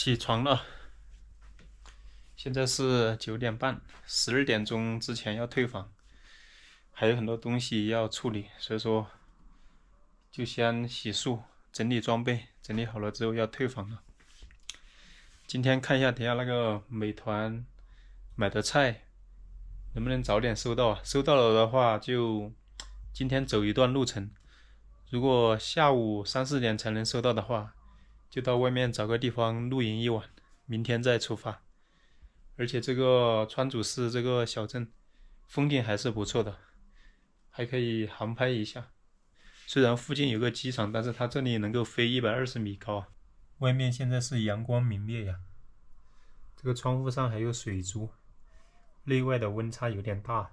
起床了，现在是9点半，12点钟之前要退房，还有很多东西要处理，所以说就先洗漱、整理装备，整理好了之后要退房了。今天看一下等下那个美团买的菜能不能早点收到啊？收到了的话就今天走一段路程，如果下午3、4点才能收到的话，就到外面找个地方露营一晚，明天再出发。而且这个川主市这个小镇风景还是不错的，还可以航拍一下。虽然附近有个机场，但是它这里能够飞120米高啊。外面现在是阳光明媚呀，这个窗户上还有水珠，内外的温差有点大。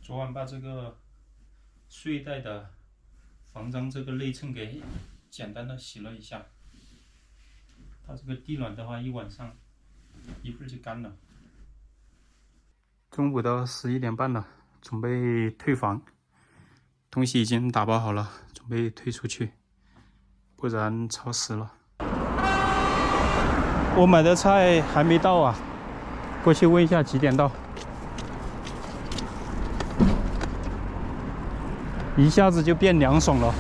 昨晚把这个睡袋的防脏这个内衬给简单的洗了一下，它这个地暖的话一晚上一会儿就干了。中午的11点半了，准备退房，东西已经打包好了，准备退出去，不然超时了。我买的菜还没到啊，过去问一下几点到。一下子就变凉爽了。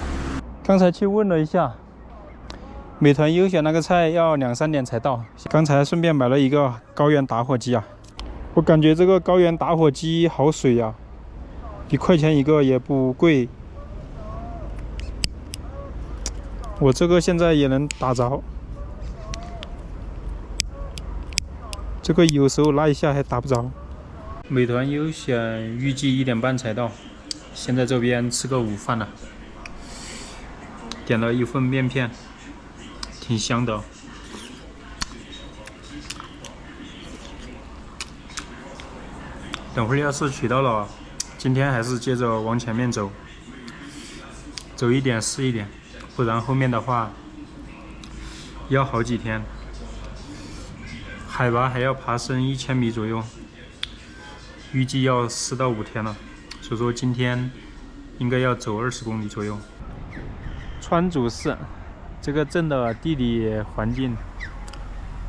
刚才去问了一下，美团优选那个菜要2、3点才到。刚才顺便买了一个高原打火机啊，我感觉这个高原打火机好水呀，1块钱一个也不贵。我这个现在也能打着，这个有时候拉一下还打不着。美团优选预计1点半才到。现在这边吃个午饭了，点了一份面片，挺香的。等会儿要是取到了，今天还是接着往前面走，走一点是一点，不然后面的话要好几天，海拔还要爬升1000米左右，预计要4到5天了。所以说今天应该要走20公里左右。川主市这个镇的地理环境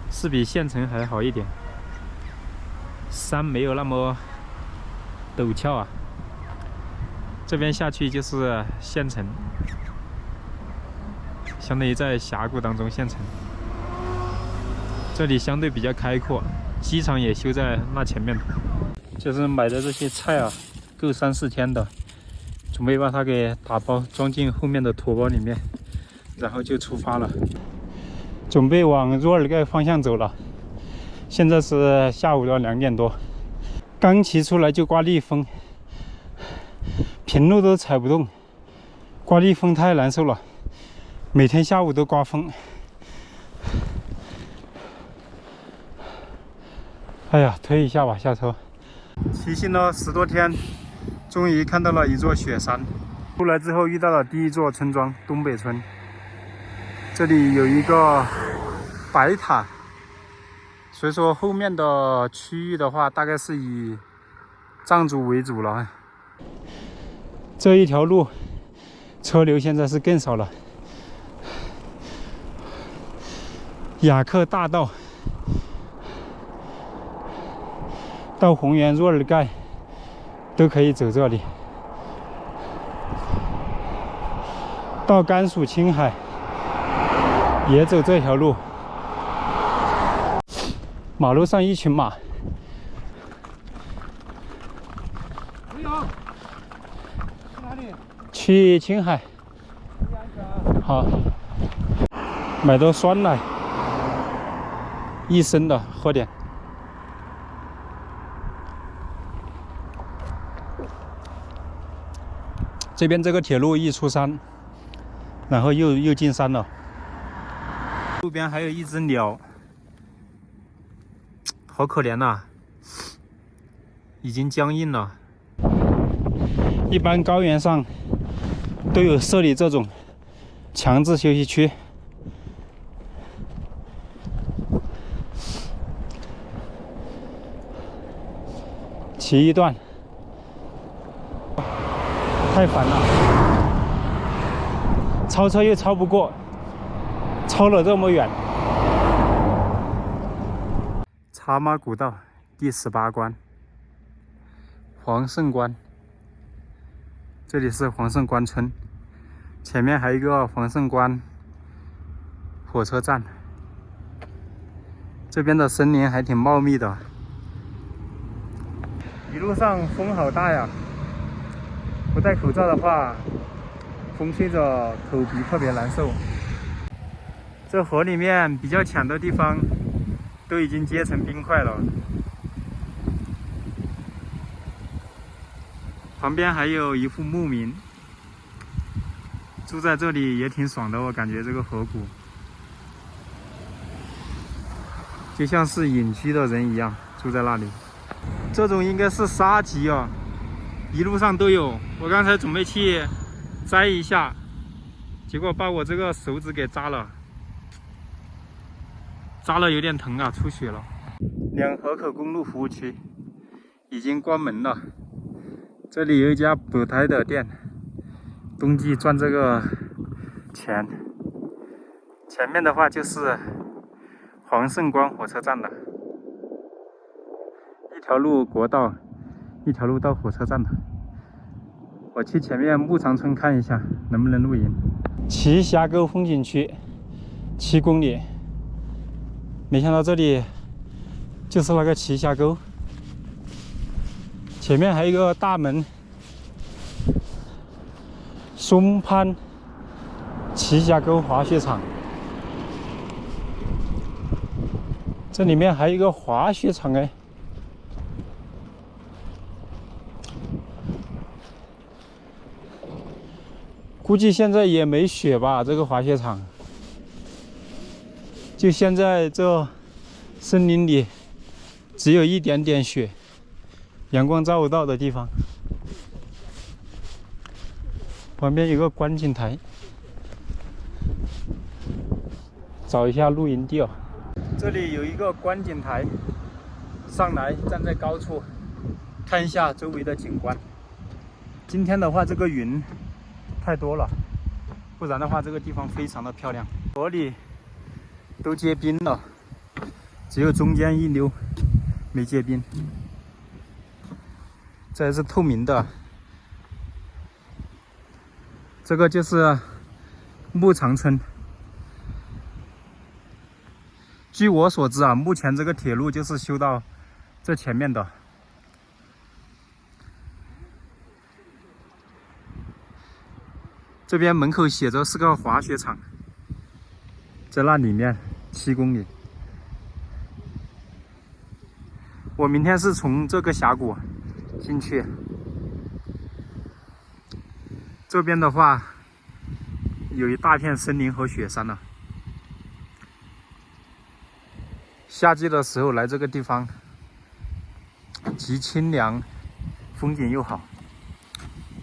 是比县城还好一点，山没有那么陡峭啊。这边下去就是县城，相当于在峡谷当中县城。这里相对比较开阔，机场也修在那前面。就是买的这些菜啊，够3、4天的，准备把它给打包装进后面的驮包里面，然后就出发了，准备往若尔盖方向走了。现在是下午的2点多，刚骑出来就刮逆风，平路都踩不动，刮逆风太难受了，每天下午都刮风。哎呀，推一下吧，下车。骑行了10多天，终于看到了一座雪山。出来之后遇到了第一座村庄东北村，这里有一个白塔，所以说后面的区域的话大概是以藏族为主了。这一条路车流现在是更少了，雅克大道到红原若尔盖都可以走这里，到甘肃青海也走这条路。马路上一群马，去青海。好，买的酸奶，1升的，喝点。这边这个铁路一出山，然后又进山了。路边还有一只鸟，好可怜呐，已经僵硬了。一般高原上都有设立这种强制休息区。骑一段。太烦了，超车又超不过，超了这么远。茶马古道第18关，黄胜关。这里是黄胜关村，前面还有一个黄胜关火车站。这边的森林还挺茂密的，一路上风好大呀！不戴口罩的话，风吹着口鼻特别难受。这河里面比较浅的地方都已经结成冰块了，旁边还有一户牧民，住在这里也挺爽的，我感觉这个河谷就像是隐居的人一样住在那里。这种应该是沙棘啊，一路上都有。我刚才准备去摘一下，结果把我这个手指给扎了，有点疼啊，出血了。两河口公路服务区已经关门了，这里有一家补胎的店，冬季赚这个钱。前面的话就是黄胜关火车站了，一条路国道，一条路到火车站了。我去前面牧场村看一下能不能露营。奇峡沟风景区7公里，没想到这里就是那个奇峡沟，前面还有一个大门，松潘奇峡沟滑雪场，这里面还有一个滑雪场哎。估计现在也没雪吧，这个滑雪场。就现在这森林里只有一点点雪，阳光照不到的地方。旁边有个观景台，找一下露营地哦。这里有一个观景台，上来站在高处看一下周围的景观。今天的话，这个云太多了，不然的话这个地方非常的漂亮。河里都结冰了，只有中间一溜没结冰，这还是透明的。这个就是牧场村。据我所知啊，目前这个铁路就是修到这前面的。这边门口写着是个滑雪场，在那里面7公里。我明天是从这个峡谷进去，这边的话有一大片森林和雪山了。夏季的时候来这个地方，极清凉，风景又好，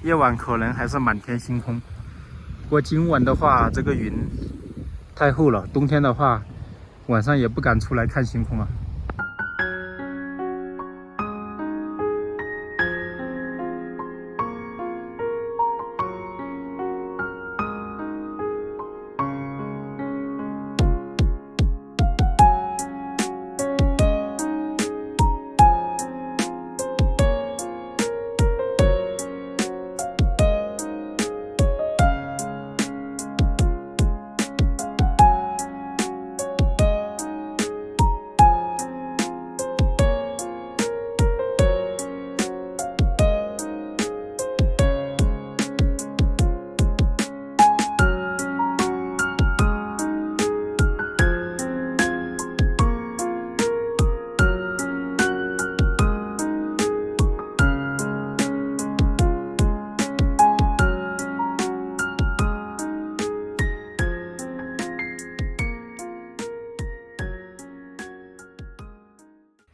夜晚可能还是满天星空。不过今晚的话，这个云太厚了，冬天的话，晚上也不敢出来看星空啊。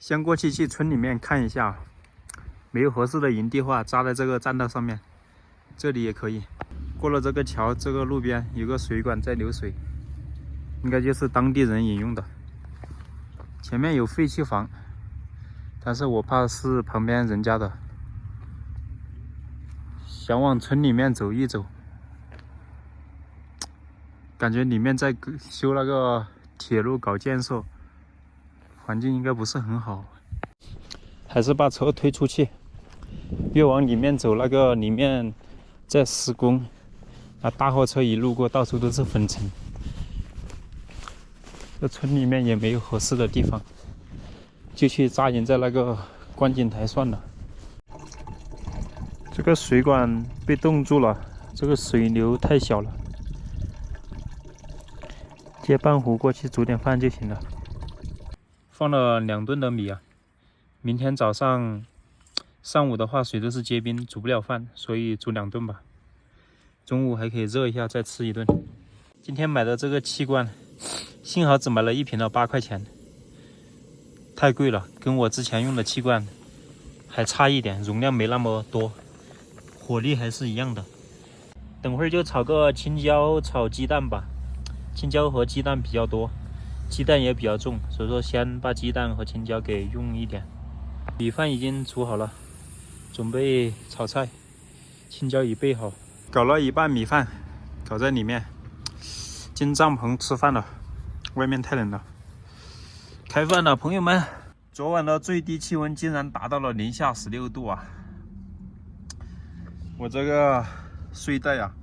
先过去村里面看一下，没有合适的营地的话，扎在这个栈道上面，这里也可以。过了这个桥，这个路边有个水管在流水，应该就是当地人饮用的。前面有废弃房，但是我怕是旁边人家的。想往村里面走一走，感觉里面在修那个铁路搞建设，环境应该不是很好。还是把车推出去，越往里面走，那个里面在施工，那大货车一路过，到处都是粉尘。这村里面也没有合适的地方，就去扎营在那个观景台算了。这个水管被冻住了，这个水流太小了，接半壶过去煮点饭就行了。放了2吨的米啊，明天早上上午的话水都是结冰，煮不了饭，所以煮2吨吧。中午还可以热一下再吃1顿。今天买的这个气罐，幸好只买了1瓶的8块钱，太贵了，跟我之前用的气罐还差一点，容量没那么多，火力还是一样的。等会儿就炒个青椒炒鸡蛋吧，青椒和鸡蛋比较多，鸡蛋也比较重，所以说先把鸡蛋和青椒给用一点。米饭已经煮好了，准备炒菜，青椒已备好，搞了一半米饭搞在里面。进帐篷吃饭了，外面太冷了。开饭了，朋友们！昨晚的最低气温竟然达到了零下16度啊！我这个睡袋啊，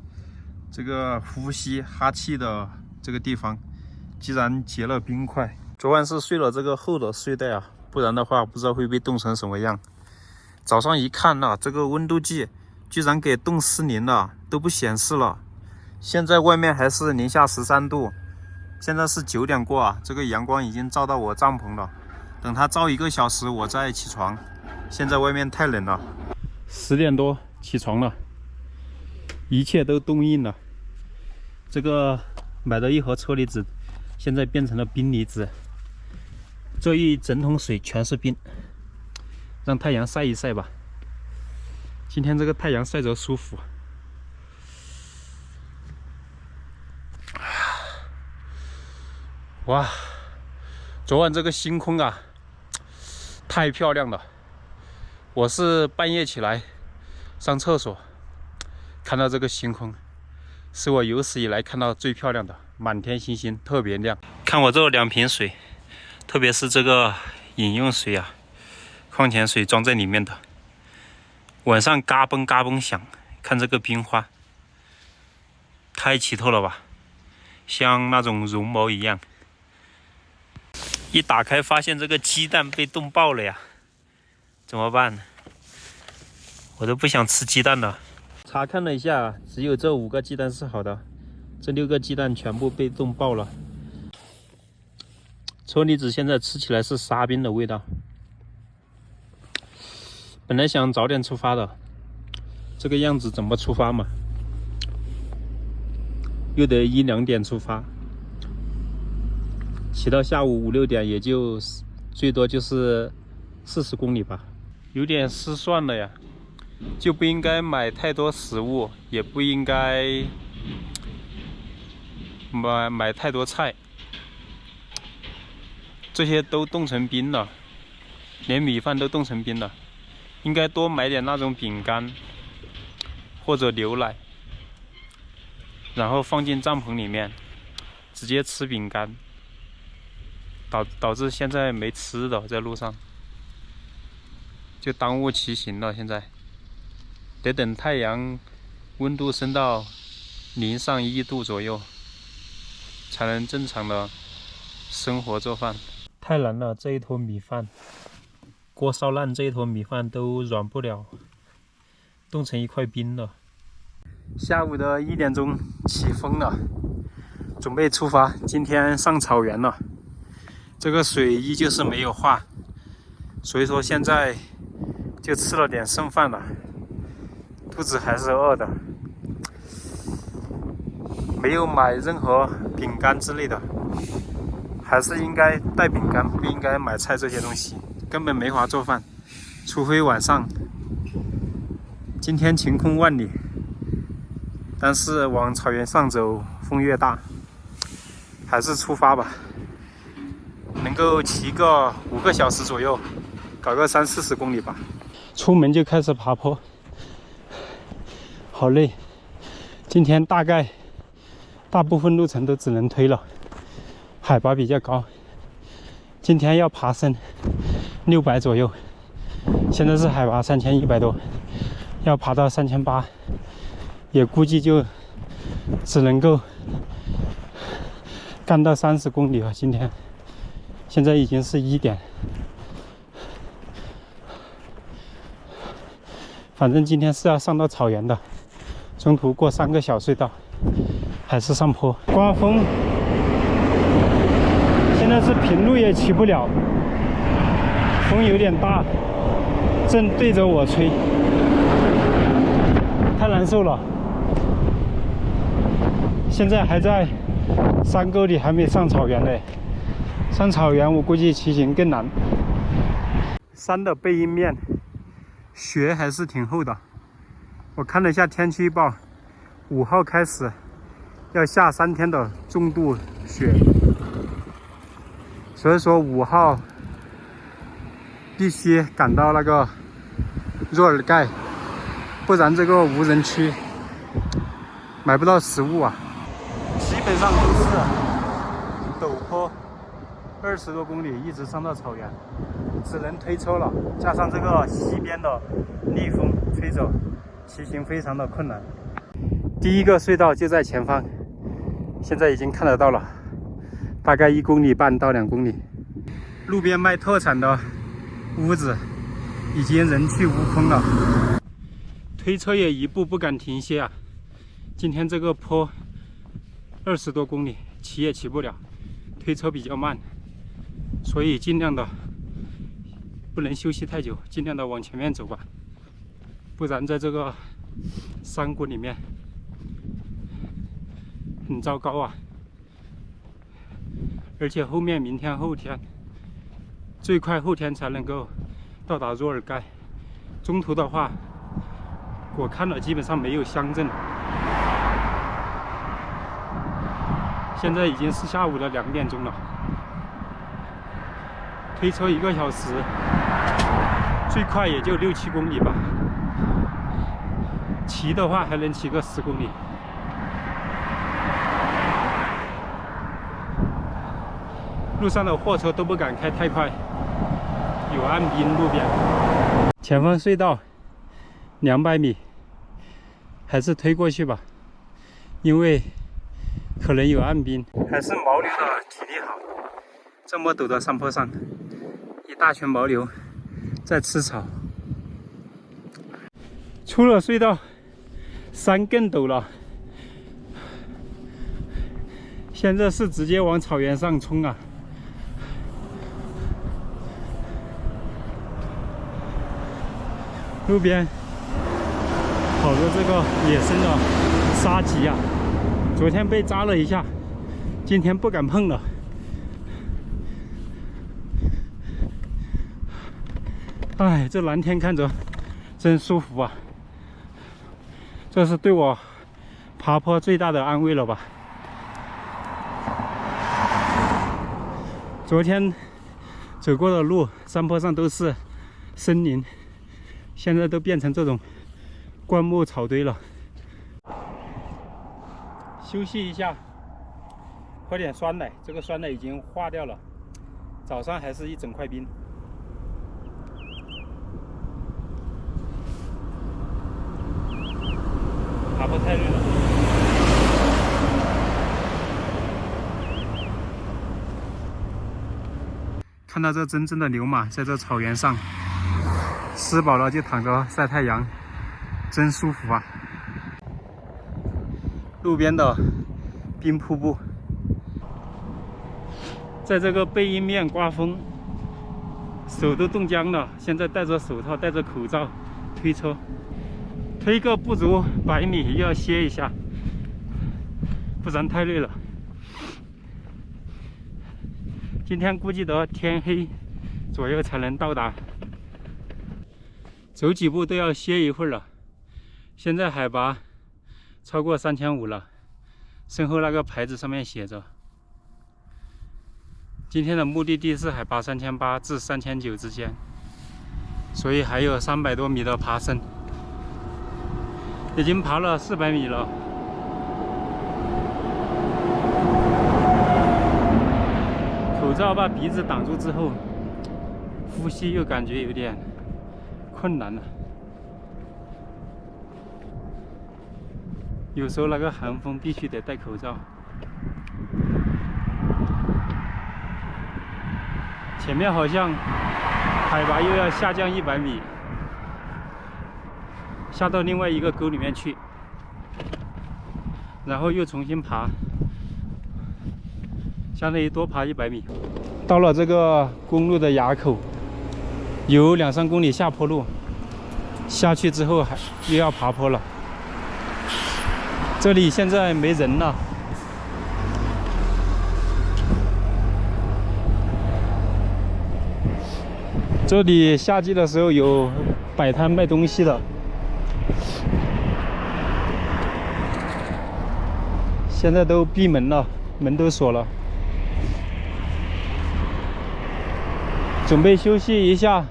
这个呼吸哈气的这个地方，竟然结了冰块。昨晚是睡了这个厚的睡袋啊，不然的话不知道会被冻成什么样。早上一看啊，这个温度计居然给冻失灵了，都不显示了。现在外面还是零下13度，现在是9点过啊，这个阳光已经照到我帐篷了。等它照1个小时，我再起床。现在外面太冷了，10点多起床了，一切都冻硬了。这个买的1盒车厘子，现在变成了冰梨子。这一整桶水全是冰，让太阳晒一晒吧。今天这个太阳晒着舒服。哇，昨晚这个星空啊，太漂亮了！我是半夜起来上厕所，看到这个星空，是我有史以来看到最漂亮的，满天星星，特别亮。看我这2瓶水，特别是这个饮用水啊，矿泉水装在里面的，晚上嘎嘣嘎嘣响，看这个冰花，太奇特了吧，像那种绒毛一样。一打开发现这个鸡蛋被冻爆了呀，怎么办？我都不想吃鸡蛋了。查看了一下，只有这5个鸡蛋是好的，这6个鸡蛋全部被冻爆了。车厘子现在吃起来是沙冰的味道。本来想早点出发的，这个样子怎么出发嘛？又得1、2点出发。骑到下午5、6点，也就最多就是40公里吧，有点失算了呀。就不应该买太多食物，也不应该买太多菜，这些都冻成冰了，连米饭都冻成冰了。应该多买点那种饼干或者牛奶，然后放进帐篷里面，直接吃饼干。导致现在没吃的，在路上就耽误骑行了。现在得等太阳温度升到零上1度左右，才能正常的生活做饭。太难了，这一坨米饭，锅烧烂，这一坨米饭都软不了，冻成一块冰了。下午的1点钟起风了，准备出发，今天上草原了。这个水依旧是没有化，所以说现在就吃了点剩饭了，肚子还是饿的。没有买任何饼干之类的，还是应该带饼干，不应该买菜这些东西，根本没法做饭，除非晚上。今天晴空万里，但是往草原上走风越大，还是出发吧。能够骑个5个小时左右，搞个30、40公里吧。出门就开始爬坡，好累。今天大概大部分路程都只能推了，海拔比较高。今天要爬升600左右，现在是海拔3100多，要爬到3800，也估计就只能够干到30公里了。今天现在已经是1点，反正今天是要上到草原的，中途过3个小隧道，还是上坡。刮风，现在是平路也骑不了，风有点大，正对着我吹，太难受了。现在还在山沟里，还没上草原嘞。上草原我估计骑行更难。山的背阴面雪还是挺厚的，我看了一下天气预报，5号开始要下3天的重度雪，所以说5号必须赶到那个若尔盖，不然这个无人区买不到食物啊。基本上都是陡坡，20多公里一直上到草原，只能推车了，加上这个西边的逆风吹着，骑行非常的困难。第一个隧道就在前方，现在已经看得到了，大概1公里半到2公里。路边卖特产的屋子已经人去屋空了，推车也一步不敢停歇啊。今天这个坡20多公里，骑也骑不了，推车比较慢，所以尽量的不能休息太久，尽量的往前面走吧，不然在这个山谷里面很糟糕啊。而且后面明天后天最快后天才能够到达若尔盖，中途的话我看了基本上没有乡镇。现在已经是下午的2点钟了，推车1个小时，最快也就6、7公里吧，骑的话还能骑个10公里。路上的货车都不敢开太快，有暗冰路边。前方隧道200米，还是推过去吧，因为可能有暗冰。还是牦牛的体力好，这么陡的山坡上，一大群牦牛在吃草。出了隧道，山更陡了，现在是直接往草原上冲啊！路边好多这个野生的沙棘啊，昨天被扎了一下，今天不敢碰了。哎，这蓝天看着真舒服啊！这是对我爬坡最大的安慰了吧？昨天走过的路，山坡上都是森林，现在都变成这种灌木草堆了。休息一下，喝点酸奶，这个酸奶已经化掉了，早上还是一整块冰。爬坡太累了。看到这真正的牛马在这草原上吃饱了就躺着晒太阳，真舒服啊！路边的冰瀑布，在这个背阴面刮风，手都冻僵了。现在戴着手套，戴着口罩推车，推个不足100米又要歇一下，不然太累了。今天估计得天黑左右才能到达，走几步都要歇一会儿了。现在海拔超过3500了，身后那个牌子上面写着，今天的目的地是海拔3800至3900之间，所以还有300多米的爬升，已经爬了400米了。罩把鼻子挡住之后，呼吸又感觉有点困难了。有时候那个寒风必须得戴口罩。前面好像海拔又要下降100米，下到另外一个沟里面去，然后又重新爬，相当于多爬100米。到了这个公路的垭口，有2、3公里下坡路，下去之后又要爬坡了。这里现在没人了。这里夏季的时候有摆摊卖东西的，现在都闭门了，门都锁了。准备休息一下，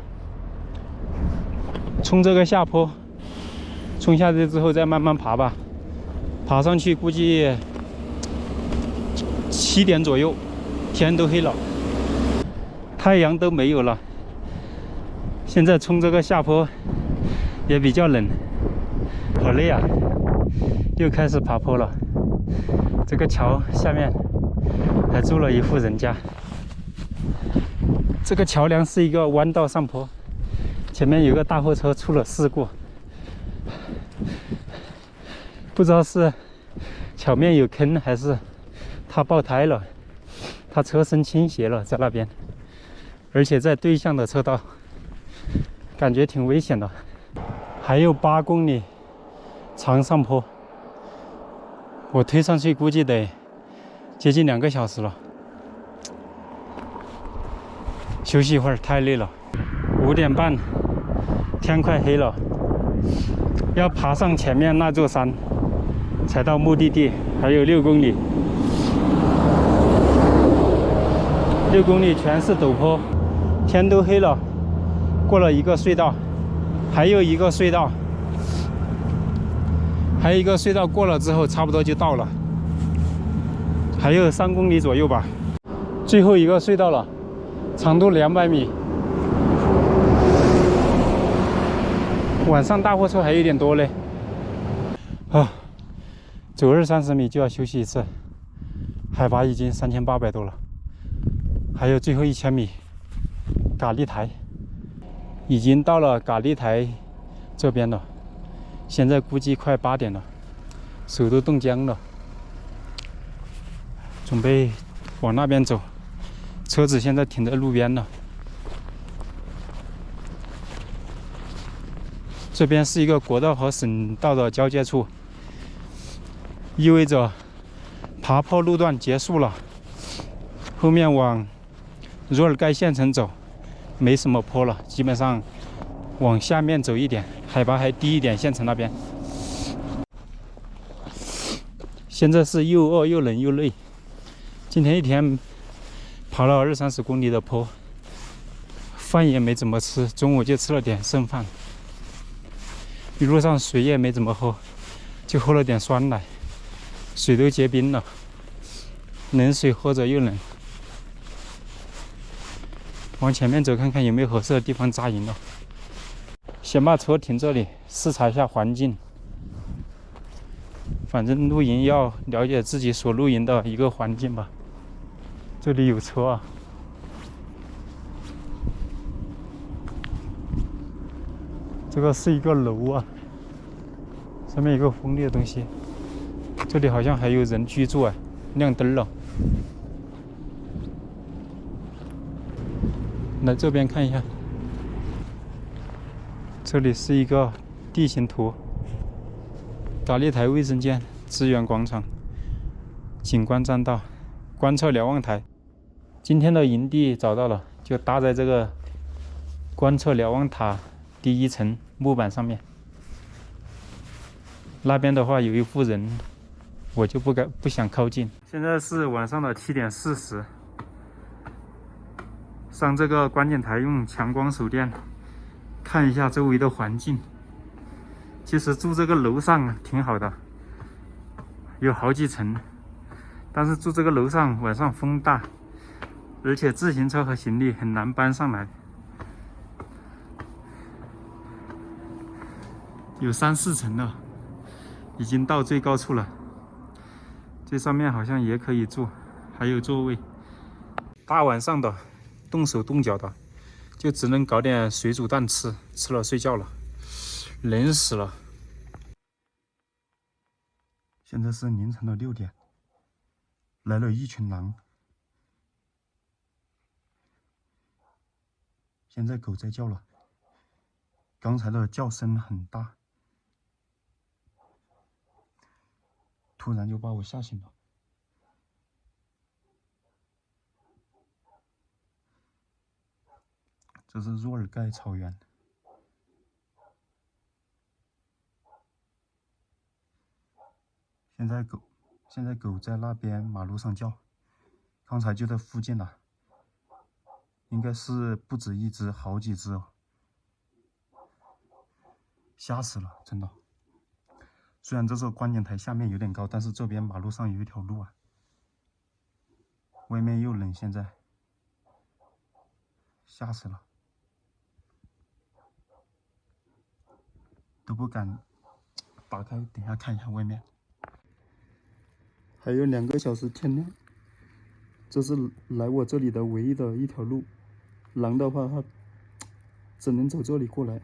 冲这个下坡，冲下去之后再慢慢爬吧。爬上去估计7点左右，天都黑了，太阳都没有了。现在冲这个下坡也比较冷，好累啊！又开始爬坡了。这个桥下面还住了一户人家。这个桥梁是一个弯道上坡，前面有个大货车出了事故，不知道是桥面有坑还是它爆胎了，它车身倾斜了在那边，而且在对向的车道。感觉挺危险的，还有8公里长上坡，我推上去估计得接近2个小时了。休息一会儿，太累了。5点半，天快黑了，要爬上前面那座山才到目的地，还有6公里。6公里全是陡坡，天都黑了。过了一个隧道，还有一个隧道，过了之后差不多就到了，还有3公里左右吧。最后一个隧道了，长度200米。晚上大货车还有点多嘞。走20-30米就要休息一次，海拔已经3800多了，还有最后1000米，嘎力台。已经到了嘎力台这边了，现在估计快8点了，手都冻僵了。准备往那边走，车子现在停在路边了。这边是一个国道和省道的交界处，意味着爬坡路段结束了，后面往若尔盖县城走。没什么坡了，基本上往下面走一点，海拔还低一点，县城那边。现在是又饿又冷又累，今天一天爬了20-30公里的坡，饭也没怎么吃，中午就吃了点剩饭。一路上水也没怎么喝，就喝了点酸奶，水都结冰了，冷水喝着又冷。往前面走看看有没有合适的地方扎营了。先把车停这里，视察一下环境。反正露营要了解自己所露营的一个环境吧。这里有车啊。这个是一个楼啊，上面有个锋利的东西。这里好像还有人居住啊，亮灯了。来这边看一下，这里是一个地形图，嘎力台卫生间、资源广场、景观栈道、观测瞭望台。今天的营地找到了，就搭在这个观测瞭望塔第1层木板上面。那边的话有一户人，我就不想靠近。现在是晚上的7点40。上这个观景台用强光手电看一下周围的环境。其实住这个楼上挺好的，有好几层，但是住这个楼上晚上风大，而且自行车和行李很难搬上来，有3、4层了，已经到最高处了。这上面好像也可以坐，还有座位。大晚上的，动手动脚的，就只能搞点水煮蛋吃，吃了睡觉了，冷死了。现在是凌晨的6点，来了一群狼。现在狗在叫了，刚才的叫声很大，突然就把我吓醒了。这是若尔盖草原。现在狗在那边马路上叫，刚才就在附近了，应该是不止一只，好几只哦，吓死了，真的。虽然这座观景台下面有点高，但是这边马路上有一条路啊，外面又冷，现在吓死了，都不敢打开，等一下看一下外面。还有2个小时天亮，这是来我这里的唯一的一条路。狼的话，它只能走这里过来。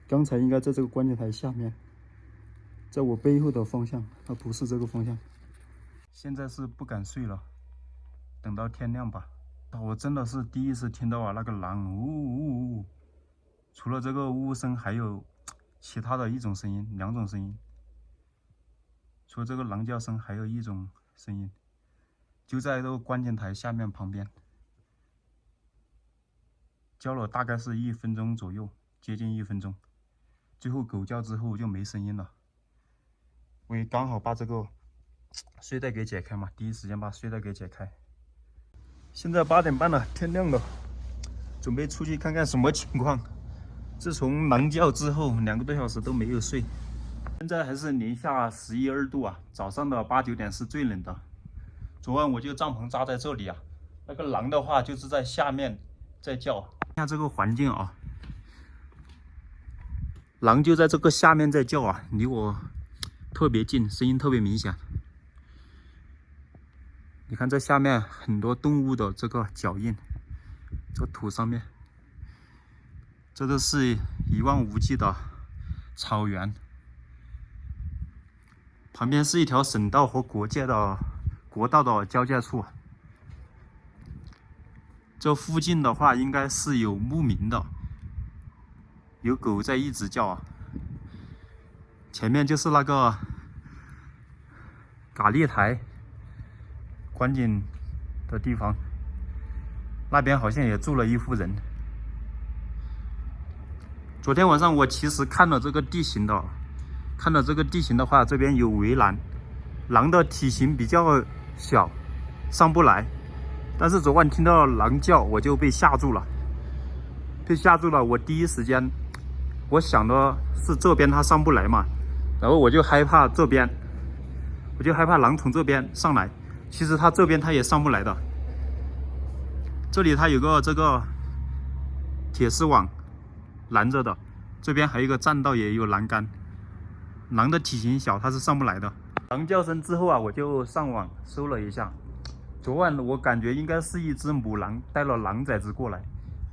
刚才应该在这个观景台下面，在我背后的方向，它不是这个方向。现在是不敢睡了，等到天亮吧。我真的是第一次听到啊，那个狼呜呜呜，除了这个呜呜声，还有其他的一种声音，2种声音。除了这个狼叫声，还有一种声音，就在这个观景台下面旁边，叫了大概是1分钟左右，接近1分钟。最后狗叫之后就没声音了。我也刚好把这个睡袋给解开嘛，第一时间把睡袋给解开。现在8点半了，天亮了，准备出去看看什么情况。自从狼叫之后，2个多小时都没有睡。现在还是零下11、12度啊，早上的8、9点是最冷的。昨晚我就帐篷扎在这里啊，那个狼的话就是在下面在叫。看下这个环境啊，狼就在这个下面在叫啊，离我特别近，声音特别明显。你看这下面很多动物的这个脚印，这土上面，这都是一望无际的草原。旁边是一条省道和国道的交界处。这附近的话应该是有牧民的，有狗在一直叫啊。前面就是那个嘎利台观景的地方，那边好像也住了一户人。昨天晚上我其实看了这个地形的话，这边有围栏，狼的体型比较小，上不来。但是昨晚听到狼叫，我就被吓住了。我第一时间，我想的是这边它上不来嘛，然后我就害怕这边，我就害怕狼从这边上来。其实它这边它也上不来的。这里它有个这个铁丝网拦着的，这边还有一个栈道，也有栏杆。狼的体型小，它是上不来的。狼叫声之后啊，我就上网搜了一下。昨晚我感觉应该是一只母狼带了狼崽子过来，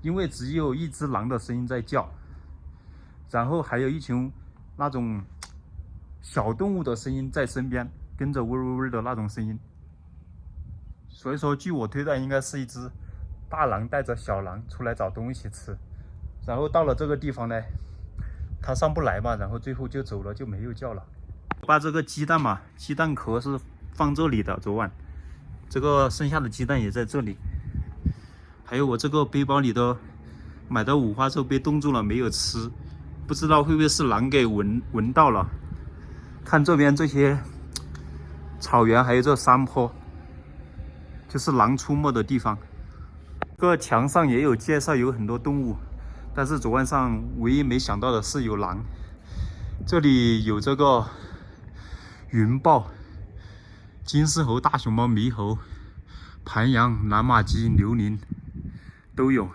因为只有一只狼的声音在叫，然后还有一群那种小动物的声音在身边，跟着嗡嗡嗡的那种声音。所以说，据我推断，应该是一只大狼带着小狼出来找东西吃，然后到了这个地方呢，它上不来嘛，然后最后就走了，就没有叫了。把这个鸡蛋嘛，鸡蛋壳是放这里的，昨晚这个剩下的鸡蛋也在这里，还有我这个背包里的买的五花肉被冻住了，没有吃，不知道会不会是狼给闻到了。看这边这些草原，还有这山坡，就是狼出没的地方。这个墙上也有介绍，有很多动物，但是昨晚上唯一没想到的是有狼。这里有这个云豹、金丝猴、大熊猫、猕猴、盘羊、蓝玛姬、刘羚都有。